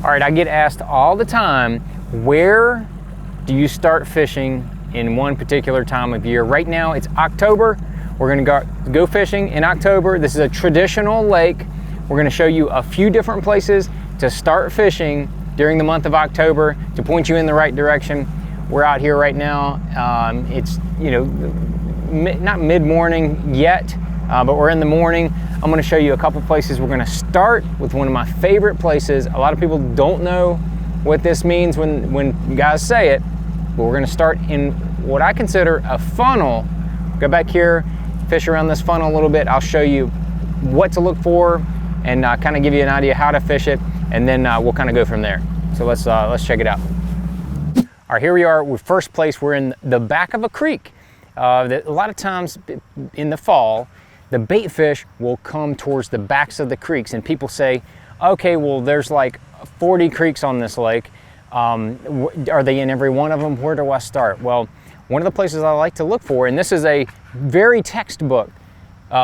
All right, I get asked all the time, where do you start fishing in one particular time of year? Right now it's October. We're gonna go fishing in October. This is a traditional lake. We're gonna show you a few different places to start fishing during the month of October to point you in the right direction. We're out here right now. It's, you know, not mid-morning yet, but we're in the morning. I'm gonna show you a couple places. We're gonna start with one of my favorite places. A lot of people don't know what this means when guys say it, but we're gonna start in what I consider a funnel. Go back here, fish around this funnel a little bit. I'll show you what to look for and kind of give you an idea how to fish it, and then we'll kind of go from there. So let's check it out. All right, here we are. First place, we're in the back of a creek. A lot of times in the fall, the bait fish will come towards the backs of the creeks, and people say, okay, well, there's like 40 creeks on this lake. Are they in every one of them? Where do I start? Well, one of the places I like to look for, and this is a very textbook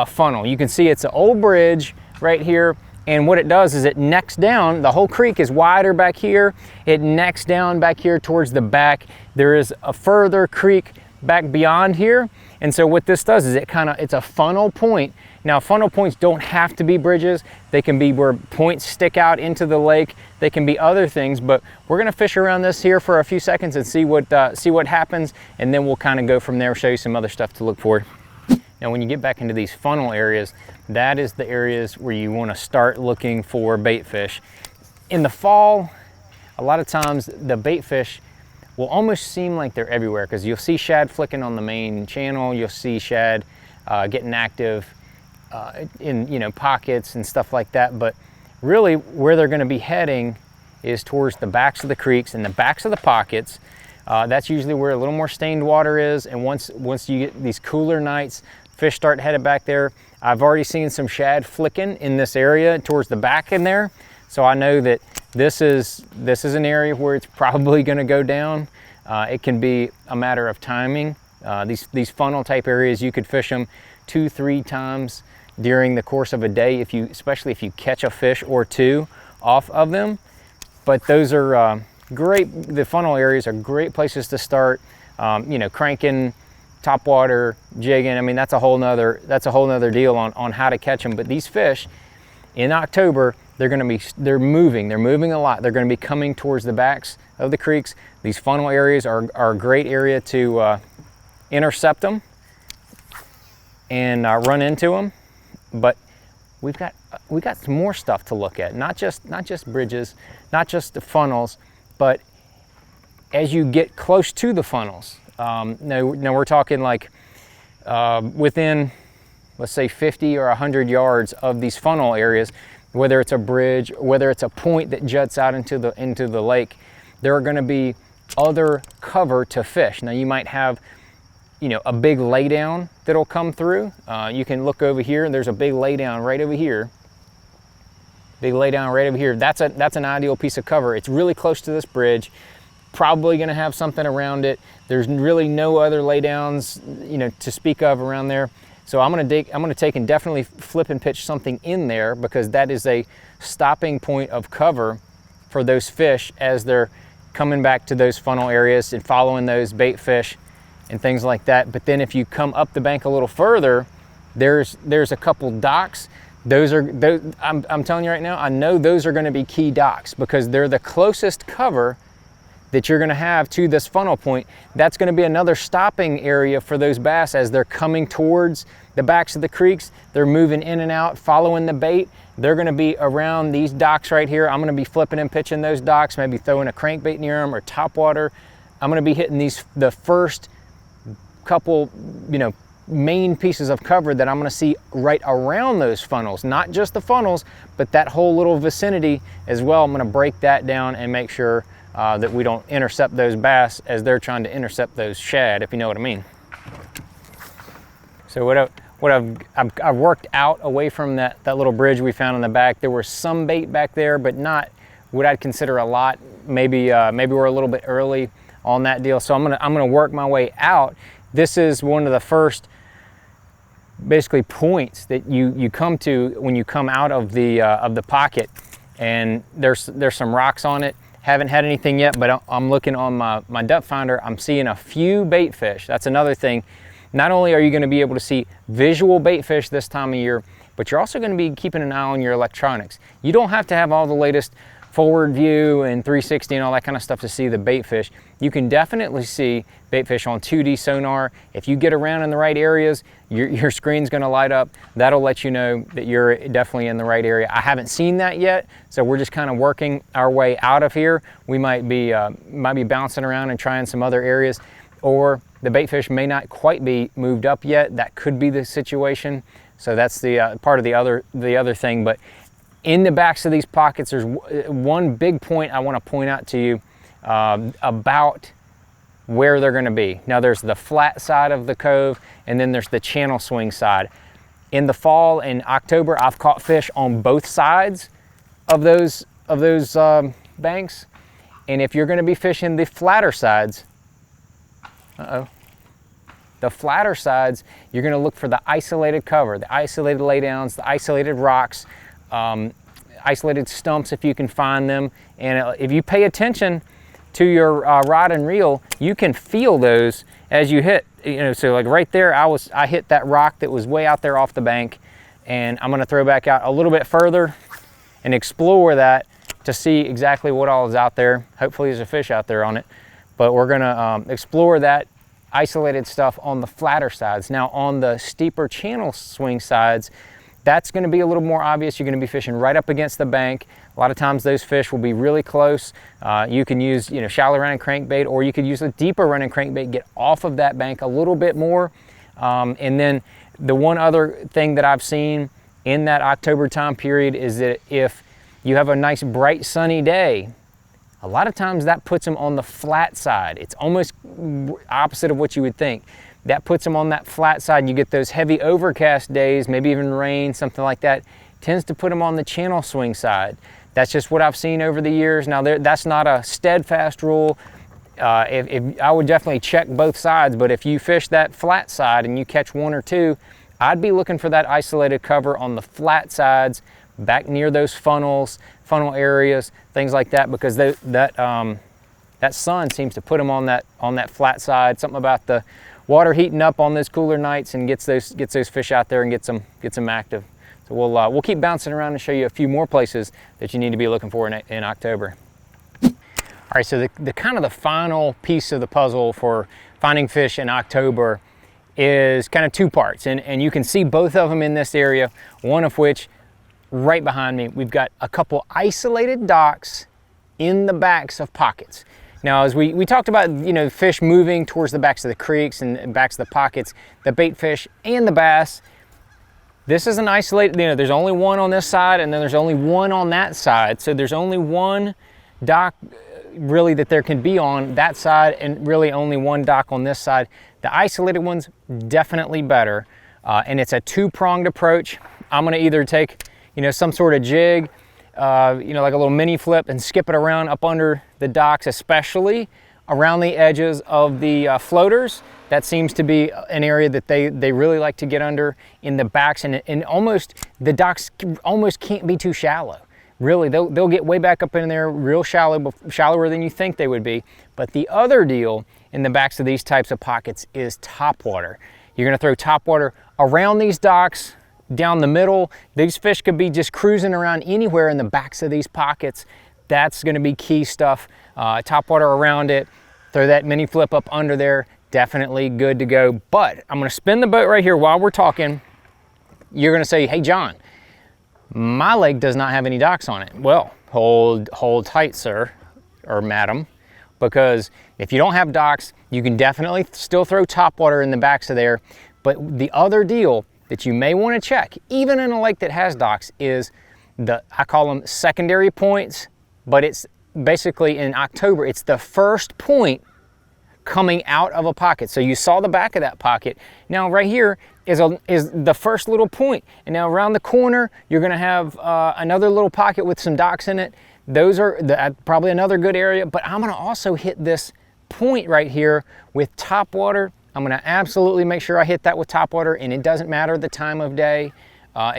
funnel. You can see it's an old bridge right here, and what it does is it necks down. The whole creek is wider back here. It necks down back here towards the back. There is a further creek back beyond here, and so what this does is it's a funnel point. Now, funnel points don't have to be bridges. They can be where points stick out into the lake. They can be other things, but we're gonna fish around this here for a few seconds and see what happens, and then we'll kind of go from there, show you some other stuff to look for. Now, when you get back into these funnel areas, that is the areas where you want to start looking for bait fish. In the fall, a lot of times the bait fish will almost seem like they're everywhere, because you'll see shad flicking on the main channel. You'll see shad getting active in pockets and stuff like that. But really, where they're going to be heading is towards the backs of the creeks and the backs of the pockets. That's usually where a little more stained water is. And once you get these cooler nights, fish start headed back there. I've already seen some shad flicking in this area towards the back in there. So I know that this is an area where it's probably going to go down. It can be a matter of timing. These funnel type areas, you could fish them 2-3 times during the course of a day, especially if you catch a fish or two off of them. But those are great. The funnel areas are great places to start. Cranking, topwater, jigging. I mean, that's a whole nother deal on how to catch them. But these fish in October, they're moving a lot. They're going to be coming towards the backs of the creeks. These funnel areas are a great area to intercept them and run into them. But we got some more stuff to look at. Not just bridges, not just the funnels, but as you get close to the funnels. Now we're talking like within, let's say, 50 or 100 yards of these funnel areas, whether it's a bridge, whether it's a point that juts out into the lake, there are going to be other cover to fish. Now, you might have, a big laydown that'll come through. You can look over here, and there's a big laydown right over here. That's an ideal piece of cover. It's really close to this bridge. Probably going to have something around it. There's really no other laydowns, to speak of around there. So I'm going to take and definitely flip and pitch something in there, because that is a stopping point of cover for those fish as they're coming back to those funnel areas and following those bait fish and things like that. But then if you come up the bank a little further, there's a couple docks. I'm telling you right now, I know those are going to be key docks, because they're the closest cover that you're going to have to this funnel point. That's going to be another stopping area for those bass as they're coming towards the backs of the creeks. They're moving in and out, following the bait. They're going to be around these docks right here. I'm going to be flipping and pitching those docks, maybe throwing a crankbait near them or topwater. I'm going to be hitting the first couple, main pieces of cover that I'm going to see right around those funnels. Not just the funnels, but that whole little vicinity as well. I'm going to break that down and make sure that we don't intercept those bass as they're trying to intercept those shad, if you know what I mean. So what I've worked out away from that little bridge we found in the back. There was some bait back there, but not what I'd consider a lot. Maybe we're a little bit early on that deal. So I'm gonna work my way out. This is one of the first basically points that you come to when you come out of the pocket. and there's some rocks on it. Haven't had anything yet, but I'm looking on my depth finder. I'm seeing a few bait fish. That's another thing. Not only are you going to be able to see visual bait fish this time of year, but you're also going to be keeping an eye on your electronics. You don't have to have all the latest forward view and 360 and all that kind of stuff to see the bait fish. You can definitely see bait fish on 2D sonar. If you get around in the right areas, your screen's going to light up. That'll let you know that you're definitely in the right area. I haven't seen that yet, so we're just kind of working our way out of here. We might be bouncing around and trying some other areas, or the bait fish may not quite be moved up yet. That could be the situation. So that's the part of the other thing. But in the backs of these pockets, there's one big point I want to point out to you about where they're going to be. Now there's the flat side of the cove, and then there's the channel swing side. In the fall, in October, I've caught fish on both sides of those banks. And if you're going to be fishing the flatter sides, the flatter sides, you're going to look for the isolated cover, the isolated laydowns, the isolated rocks, isolated stumps if you can find them. And if you pay attention to your rod and reel, you can feel those as you hit. So like right there, I hit that rock that was way out there off the bank, and I'm going to throw back out a little bit further and explore that to see exactly what all is out there. Hopefully there's a fish out there on it, but we're going to explore that isolated stuff on the flatter sides. Now on the steeper channel swing sides, that's going to be a little more obvious. You're going to be fishing right up against the bank. A lot of times those fish will be really close. You can use shallow running crankbait, or you could use a deeper running crankbait, get off of that bank a little bit more. And then the one other thing that I've seen in that October time period is that if you have a nice bright sunny day, a lot of times that puts them on the flat side. It's almost opposite of what you would think. That puts them on that flat side, and you get those heavy overcast days, maybe even rain, something like that, tends to put them on the channel swing side. That's just what I've seen over the years. Now that's not a steadfast rule. If I would definitely check both sides, but if you fish that flat side and you catch one or two, I'd be looking for that isolated cover on the flat sides, back near those funnel areas, things like that, because that sun seems to put them on that flat side. Something about the water heating up on those cooler nights and gets those fish out there and gets them active. So we'll keep bouncing around and show you a few more places that you need to be looking for in October. All right, so the kind of the final piece of the puzzle for finding fish in October is kind of two parts, and you can see both of them in this area, one of which right behind me. We've got a couple isolated docks in the backs of pockets. Now, as we talked about, fish moving towards the backs of the creeks and backs of the pockets, the bait fish and the bass, this is an isolated, there's only one on this side, and then there's only one on that side. So there's only one dock really that there can be on that side, and really only one dock on this side. The isolated one's definitely better, and it's a two-pronged approach. I'm gonna either take some sort of jig, like a little mini flip, and skip it around up under the docks, especially around the edges of the floaters. That seems to be an area that they really like to get under in the backs, and almost the docks almost can't be too shallow. Really, they'll get way back up in there real shallow, shallower than you think they would be. But the other deal in the backs of these types of pockets is topwater. You're gonna throw topwater around these docks, down the middle. These fish could be just cruising around anywhere in the backs of these pockets. That's gonna be key stuff. Topwater around it, throw that mini flip up under there, definitely good to go. But I'm gonna spin the boat right here while we're talking. You're gonna say, hey John, my lake does not have any docks on it. Well, hold tight, sir or madam, because if you don't have docks, you can definitely still throw topwater in the backs of there. But the other deal that you may want to check, even in a lake that has docks, is I call them secondary points, but it's basically in October, it's the first point coming out of a pocket. So you saw the back of that pocket. Now right here is the first little point. And now around the corner, you're gonna have another little pocket with some docks in it. Those are probably another good area, but I'm gonna also hit this point right here with topwater. I'm gonna absolutely make sure I hit that with topwater, and it doesn't matter the time of day.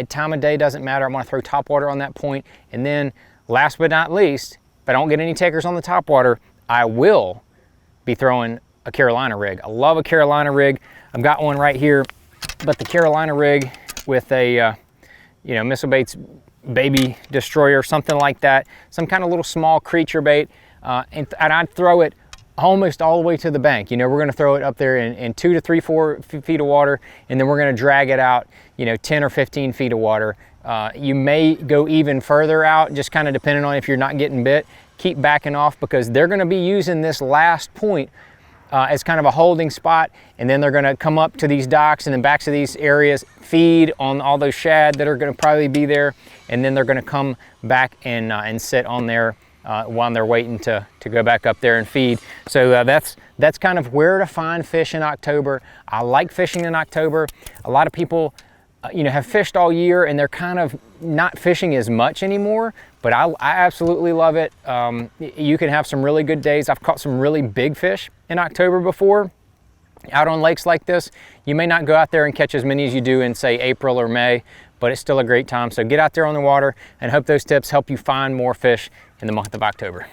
Time of day doesn't matter. I'm gonna throw topwater on that point, and then last but not least, if I don't get any takers on the topwater, I will be throwing a Carolina rig. I love a Carolina rig. I've got one right here, but the Carolina rig with a, you know, Missile Baits baby destroyer, something like that, some kind of little small creature bait, and I'd throw it almost all the way to the bank. You know, we're gonna throw it up there in 2 to 3, 4 feet of water, and then we're gonna drag it out, you know, 10 or 15 feet of water. You may go even further out, just kind of depending on if you're not getting bit. Keep backing off, because they're gonna be using this last point as kind of a holding spot, and then they're gonna come up to these docks and then back to these areas, feed on all those shad that are gonna probably be there, and then they're gonna come back and sit on there while they're waiting to go back up there and feed. So that's kind of where to find fish in October. I like fishing in October. A lot of people you know, have fished all year and they're kind of not fishing as much anymore, but I absolutely love it. You can have some really good days. I've caught some really big fish in October before out on lakes like this. You may not go out there and catch as many as you do in, say, April or May, but it's still a great time. So get out there on the water, and hope those tips help you find more fish in the month of October.